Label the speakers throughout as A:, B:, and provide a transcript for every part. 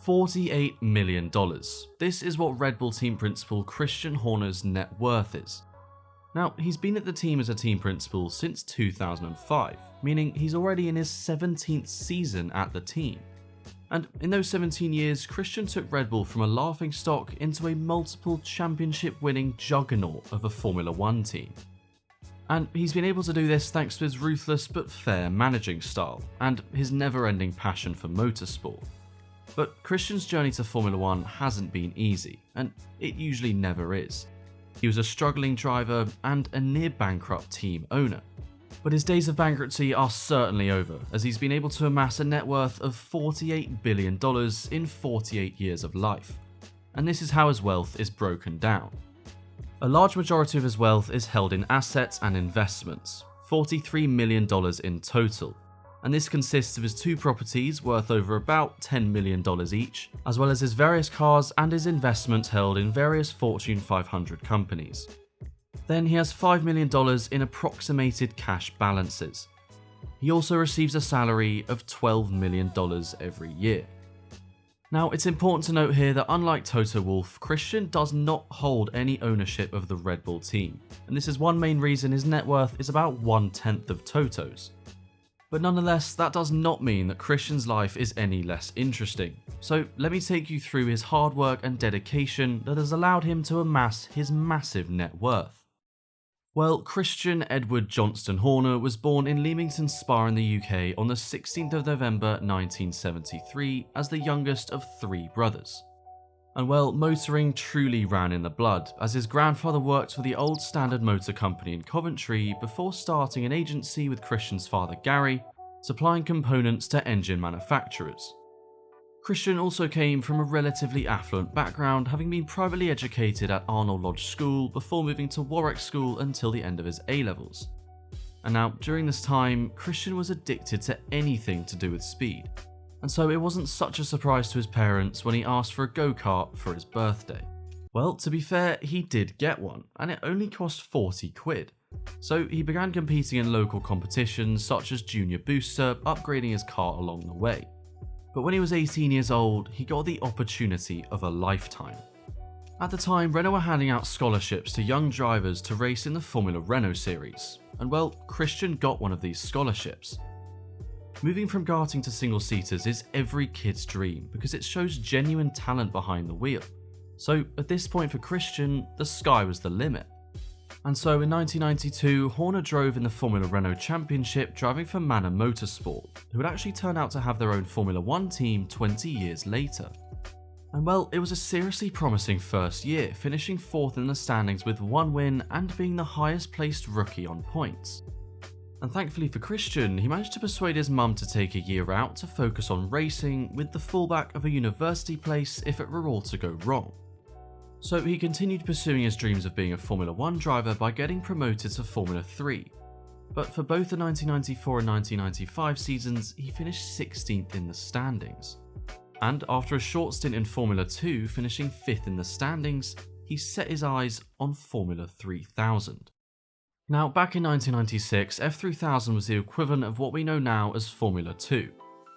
A: $48 million. This is what Red Bull team principal Christian Horner's net worth is. Now, he's been at the team as a team principal since 2005, meaning he's already in his 17th season at the team. And in those 17 years, Christian took Red Bull from a laughingstock into a multiple championship winning juggernaut of a Formula One team. And he's been able to do this thanks to his ruthless but fair managing style and his never-ending passion for motorsport. But Christian's journey to Formula One hasn't been easy, and it usually never is. He was a struggling driver and a near bankrupt team owner. But his days of bankruptcy are certainly over, as he's been able to amass a net worth of $48 billion in 48 years of life. And this is how his wealth is broken down. A large majority of his wealth is held in assets and investments, $43 million in total. And this consists of his two properties worth over about $10 million each, as well as his various cars and his investments held in various Fortune 500 companies. Then he has $5 million in approximated cash balances. He also receives a salary of $12 million every year. Now, it's important to note here that unlike Toto Wolff, Christian does not hold any ownership of the Red Bull team, and this is one main reason his net worth is about 1/10 of Toto's. But nonetheless, that does not mean that Christian's life is any less interesting. So let me take you through his hard work and dedication that has allowed him to amass his massive net worth. Well, Christian Edward Johnston Horner was born in Leamington Spa in the UK on the 16th of November 1973 as the youngest of three brothers. And well, motoring truly ran in the blood, as his grandfather worked for the Old Standard Motor Company in Coventry before starting an agency with Christian's father Gary, supplying components to engine manufacturers. Christian also came from a relatively affluent background, having been privately educated at Arnold Lodge School before moving to Warwick School until the end of his A-levels. And now, during this time, Christian was addicted to anything to do with speed, and so it wasn't such a surprise to his parents when he asked for a go-kart for his birthday. Well, to be fair, he did get one, and it only cost 40 quid. So he began competing in local competitions such as Junior Booster, upgrading his car along the way. But when he was 18 years old, he got the opportunity of a lifetime. At the time, Renault were handing out scholarships to young drivers to race in the Formula Renault series, and well, Christian got one of these scholarships. Moving from karting to single-seaters is every kid's dream because it shows genuine talent behind the wheel. So at this point for Christian, the sky was the limit. And so in 1992, Horner drove in the Formula Renault Championship driving for Manor Motorsport, who would actually turn out to have their own Formula One team 20 years later. And well, it was a seriously promising first year, finishing fourth in the standings with one win and being the highest placed rookie on points. And thankfully for Christian, he managed to persuade his mum to take a year out to focus on racing with the fallback of a university place if it were all to go wrong. So he continued pursuing his dreams of being a Formula One driver by getting promoted to Formula 3. But for both the 1994 and 1995 seasons, he finished 16th in the standings. And after a short stint in Formula 2, finishing 5th in the standings, he set his eyes on Formula 3000. Now, back in 1996, F3000 was the equivalent of what we know now as Formula 2,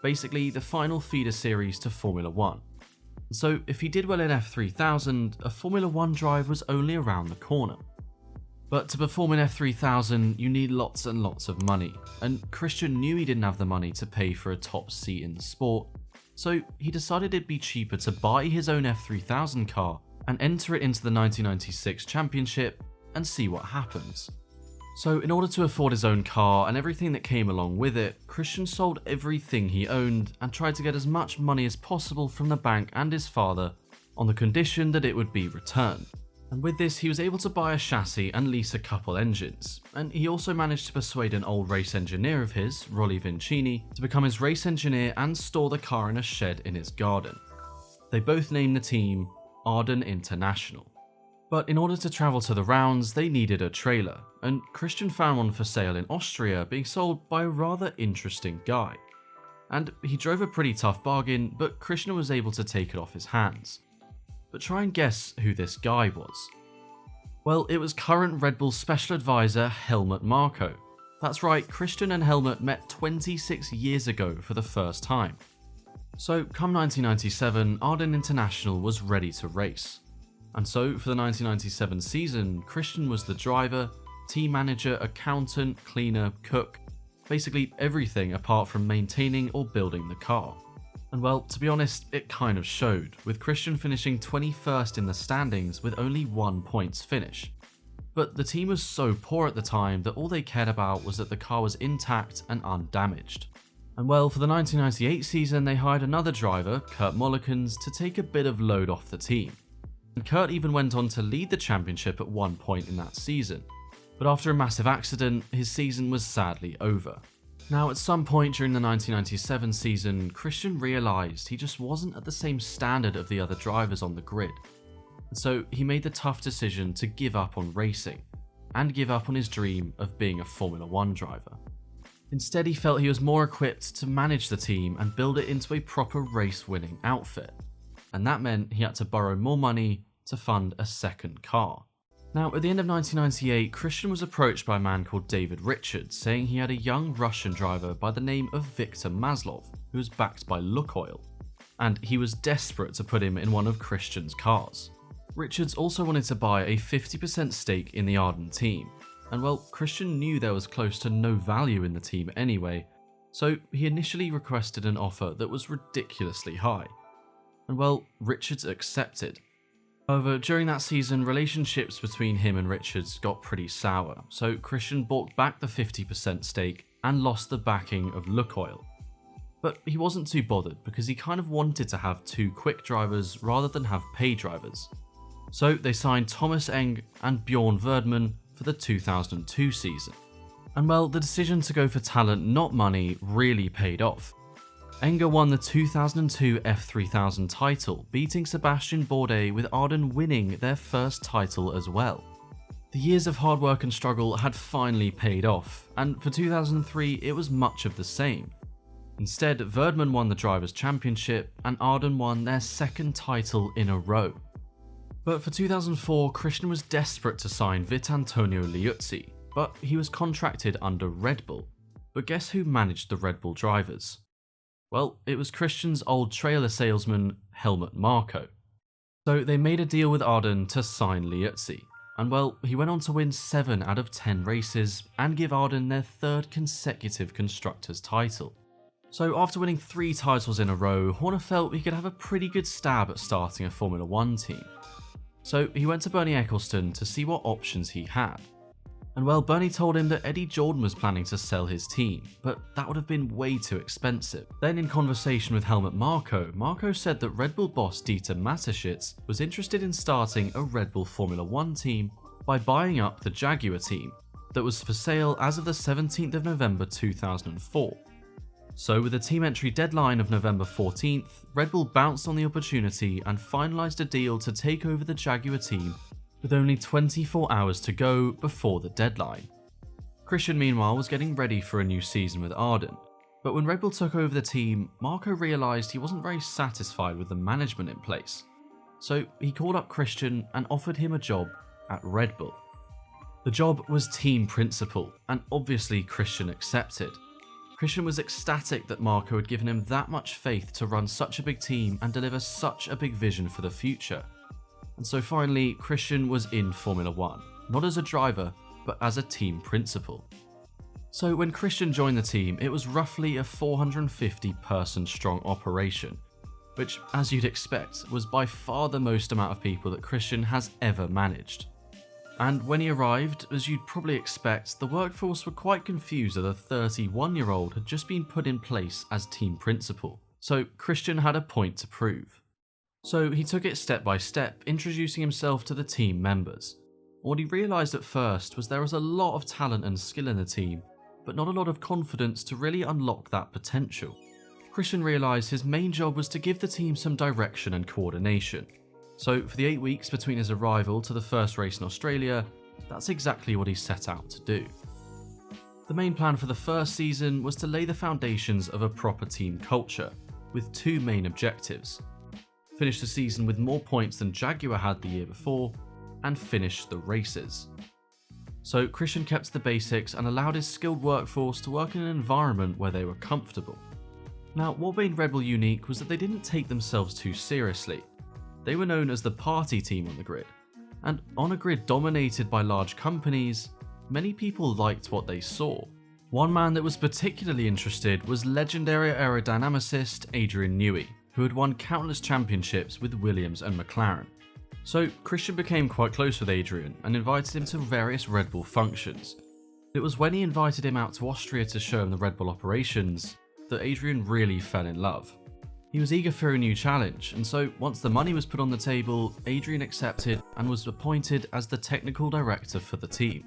A: basically the final feeder series to Formula 1. So if he did well in F3000, a Formula 1 drive was only around the corner. But to perform in F3000, you need lots and lots of money, and Christian knew he didn't have the money to pay for a top seat in the sport, so he decided it'd be cheaper to buy his own F3000 car and enter it into the 1996 championship and see what happens. So in order to afford his own car and everything that came along with it, Christian sold everything he owned and tried to get as much money as possible from the bank and his father on the condition that it would be returned. And with this, he was able to buy a chassis and lease a couple engines. And he also managed to persuade an old race engineer of his, Rolly Vincini, to become his race engineer and store the car in a shed in his garden. They both named the team Arden International. But in order to travel to the rounds, they needed a trailer, and Christian found one for sale in Austria being sold by a rather interesting guy. And he drove a pretty tough bargain, but Christian was able to take it off his hands. But try and guess who this guy was. Well, it was current Red Bull special advisor Helmut Marko. That's right, Christian and Helmut met 26 years ago for the first time. So come 1997, Arden International was ready to race. And so for the 1997 season, Christian was the driver, team manager, accountant, cleaner, cook, basically everything apart from maintaining or building the car. And well, to be honest, it kind of showed, with Christian finishing 21st in the standings with only 1 points finish. But the team was so poor at the time that all they cared about was that the car was intact and undamaged. And well, for the 1998 season, they hired another driver, Kurt Mollikens, to take a bit of load off the team. And Kurt even went on to lead the championship at one point in that season. But after a massive accident, his season was sadly over. Now, at some point during the 1997 season, Christian realised he just wasn't at the same standard of the other drivers on the grid. And so he made the tough decision to give up on racing, and give up on his dream of being a Formula 1 driver. Instead, he felt he was more equipped to manage the team and build it into a proper race-winning outfit. And that meant he had to borrow more money to fund a second car. Now, at the end of 1998, Christian was approached by a man called David Richards, saying he had a young Russian driver by the name of Viktor Maslov, who was backed by Lukoil, and he was desperate to put him in one of Christian's cars. Richards also wanted to buy a 50% stake in the Arden team, and well, Christian knew there was close to no value in the team anyway, so he initially requested an offer that was ridiculously high. And well, Richards accepted. However, during that season, relationships between him and Richards got pretty sour, so Christian bought back the 50% stake and lost the backing of Lukoil. But he wasn't too bothered because he kind of wanted to have two quick drivers rather than have pay drivers. So they signed Thomas Eng and Bjorn Verdman for the 2002 season. And well, the decision to go for talent, not money, really paid off. Enger won the 2002 F3000 title, beating Sebastian Bourdais, with Arden winning their first title as well. The years of hard work and struggle had finally paid off, and for 2003 it was much of the same. Instead, Verdman won the Drivers' Championship and Arden won their second title in a row. But for 2004, Christian was desperate to sign Vitantonio Liuzzi, but he was contracted under Red Bull. But guess who managed the Red Bull drivers? Well, it was Christian's old trailer salesman, Helmut Marko. So they made a deal with Arden to sign Liuzzi, and well, he went on to win 7 out of 10 races and give Arden their third consecutive Constructors' title. So after winning 3 titles in a row, Horner felt he could have a pretty good stab at starting a Formula 1 team. So he went to Bernie Ecclestone to see what options he had. And well, Bernie told him that Eddie Jordan was planning to sell his team, but that would have been way too expensive. Then in conversation with Helmut Marko, Marko said that Red Bull boss Dieter Mateschitz was interested in starting a Red Bull Formula 1 team by buying up the Jaguar team that was for sale as of the 17th of November 2004. So with the team entry deadline of November 14th, Red Bull bounced on the opportunity and finalised a deal to take over the Jaguar team with only 24 hours to go before the deadline. Christian meanwhile was getting ready for a new season with Arden, but when Red Bull took over the team, Marko realised he wasn't very satisfied with the management in place. So he called up Christian and offered him a job at Red Bull. The job was team principal, and obviously Christian accepted. Christian was ecstatic that Marko had given him that much faith to run such a big team and deliver such a big vision for the future. And so finally, Christian was in Formula 1, not as a driver, but as a team principal. So when Christian joined the team, it was roughly a 450 person strong operation, which, as you'd expect, was by far the most amount of people that Christian has ever managed. And when he arrived, as you'd probably expect, the workforce were quite confused that a 31-year-old had just been put in place as team principal, so Christian had a point to prove. So he took it step by step, introducing himself to the team members. What he realised at first was there was a lot of talent and skill in the team, but not a lot of confidence to really unlock that potential. Christian realised his main job was to give the team some direction and coordination. So for the 8 weeks between his arrival to the first race in Australia, that's exactly what he set out to do. The main plan for the first season was to lay the foundations of a proper team culture, with 2 main objectives: finish the season with more points than Jaguar had the year before, and finish the races. So Christian kept the basics and allowed his skilled workforce to work in an environment where they were comfortable. Now, what made Red Bull unique was that they didn't take themselves too seriously. They were known as the party team on the grid, and on a grid dominated by large companies, many people liked what they saw. One man that was particularly interested was legendary aerodynamicist Adrian Newey, who had won countless championships with Williams and McLaren. So Christian became quite close with Adrian and invited him to various Red Bull functions. It was when he invited him out to Austria to show him the Red Bull operations that Adrian really fell in love. He was eager for a new challenge, and so once the money was put on the table, Adrian accepted and was appointed as the technical director for the team.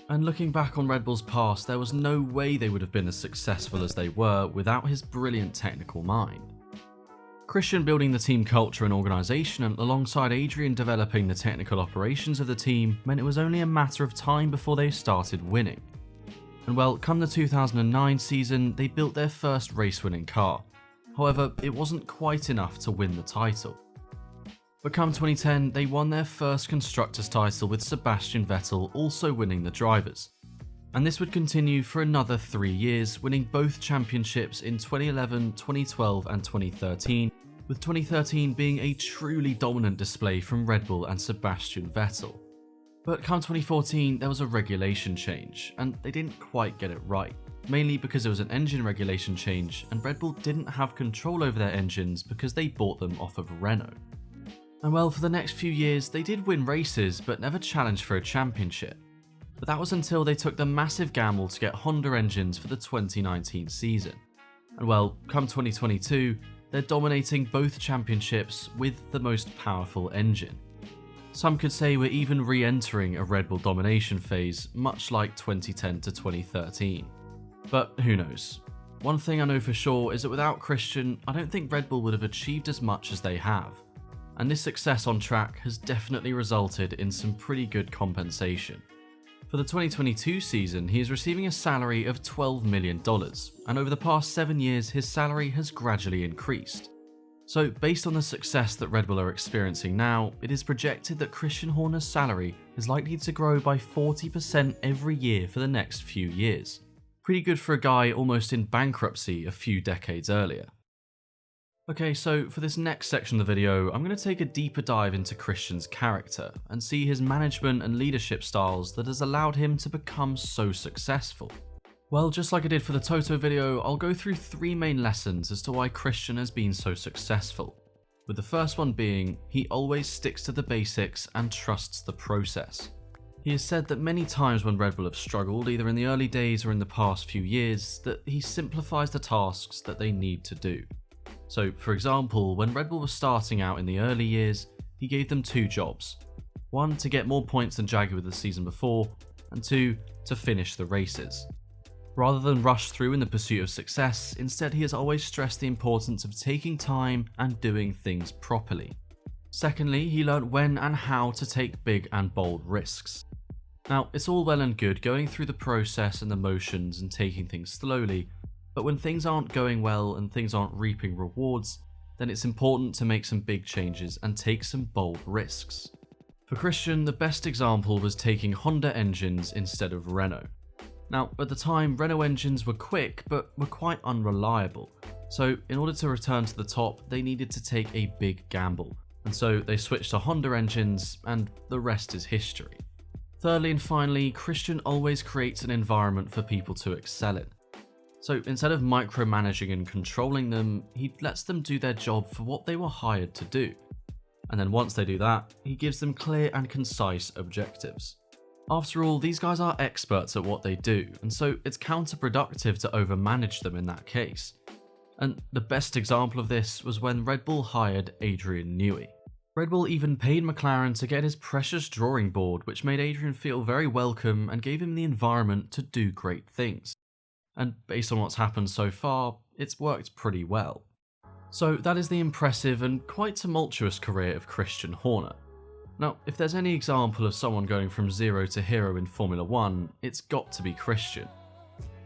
A: And looking back on Red Bull's past, there was no way they would have been as successful as they were without his brilliant technical mind. Christian building the team culture and organisation, and alongside Adrian developing the technical operations of the team, meant it was only a matter of time before they started winning. And well, come the 2009 season, they built their first race-winning car. However, it wasn't quite enough to win the title. But come 2010, they won their first Constructors' title with Sebastian Vettel also winning the Drivers. And this would continue for another 3 years, winning both championships in 2011, 2012 and 2013, with 2013 being a truly dominant display from Red Bull and Sebastian Vettel. But come 2014, there was a regulation change, and they didn't quite get it right, mainly because it was an engine regulation change, and Red Bull didn't have control over their engines because they bought them off of Renault. And well, for the next few years, they did win races, but never challenged for a championship. But that was until they took the massive gamble to get Honda engines for the 2019 season. And well, come 2022, they're dominating both championships with the most powerful engine. Some could say we're even re-entering a Red Bull domination phase, much like 2010 to 2013. But who knows? One thing I know for sure is that without Christian, I don't think Red Bull would have achieved as much as they have. And this success on track has definitely resulted in some pretty good compensation. For the 2022 season, he is receiving a salary of $12 million, and over the past 7 years his salary has gradually increased. So based on the success that Red Bull are experiencing now, it is projected that Christian Horner's salary is likely to grow by 40% every year for the next few years. Pretty good for a guy almost in bankruptcy a few decades earlier. Okay, so for this next section of the video, I'm going to take a deeper dive into Christian's character and see his management and leadership styles that has allowed him to become so successful. Well, just like I did for the Toto video, I'll go through 3 main lessons as to why Christian has been so successful. With the first one being, he always sticks to the basics and trusts the process. He has said that many times when Red Bull have struggled, either in the early days or in the past few years, that he simplifies the tasks that they need to do. So, for example, when Red Bull was starting out in the early years, he gave them 2 jobs. 1, to get more points than Jaguar the season before, and 2, to finish the races. Rather than rush through in the pursuit of success, instead he has always stressed the importance of taking time and doing things properly. Secondly, he learned when and how to take big and bold risks. Now, it's all well and good going through the process and the motions and taking things slowly, but when things aren't going well and things aren't reaping rewards, then it's important to make some big changes and take some bold risks. For Christian, the best example was taking Honda engines instead of Renault. Now, at the time, Renault engines were quick, but were quite unreliable. So in order to return to the top, they needed to take a big gamble. And so they switched to Honda engines, and the rest is history. Thirdly and finally, Christian always creates an environment for people to excel in. So instead of micromanaging and controlling them, he lets them do their job for what they were hired to do. And then once they do that, he gives them clear and concise objectives. After all, these guys are experts at what they do, and so it's counterproductive to overmanage them in that case. And the best example of this was when Red Bull hired Adrian Newey. Red Bull even paid McLaren to get his precious drawing board, which made Adrian feel very welcome and gave him the environment to do great things. And based on what's happened so far, it's worked pretty well. So that is the impressive and quite tumultuous career of Christian Horner. Now, if there's any example of someone going from zero to hero in Formula 1, it's got to be Christian.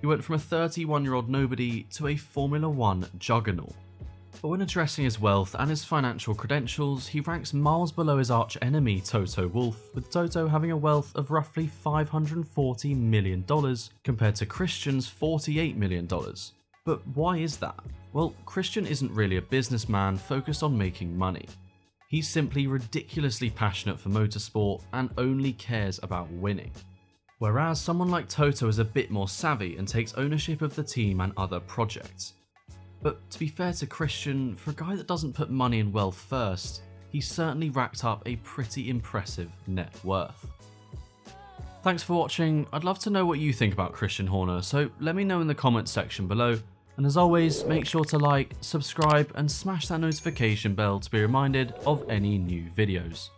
A: He went from a 31-year-old nobody to a Formula 1 juggernaut. But when addressing his wealth and his financial credentials, he ranks miles below his arch-enemy Toto Wolff, with Toto having a wealth of roughly $540 million compared to Christian's $48 million. But why is that? Well, Christian isn't really a businessman focused on making money. He's simply ridiculously passionate for motorsport and only cares about winning. Whereas someone like Toto is a bit more savvy and takes ownership of the team and other projects. But to be fair to Christian, for a guy that doesn't put money and wealth first, he's certainly racked up a pretty impressive net worth. Thanks for watching. I'd love to know what you think about Christian Horner, so let me know in the comments section below. And as always, make sure to like, subscribe and smash that notification bell to be reminded of any new videos.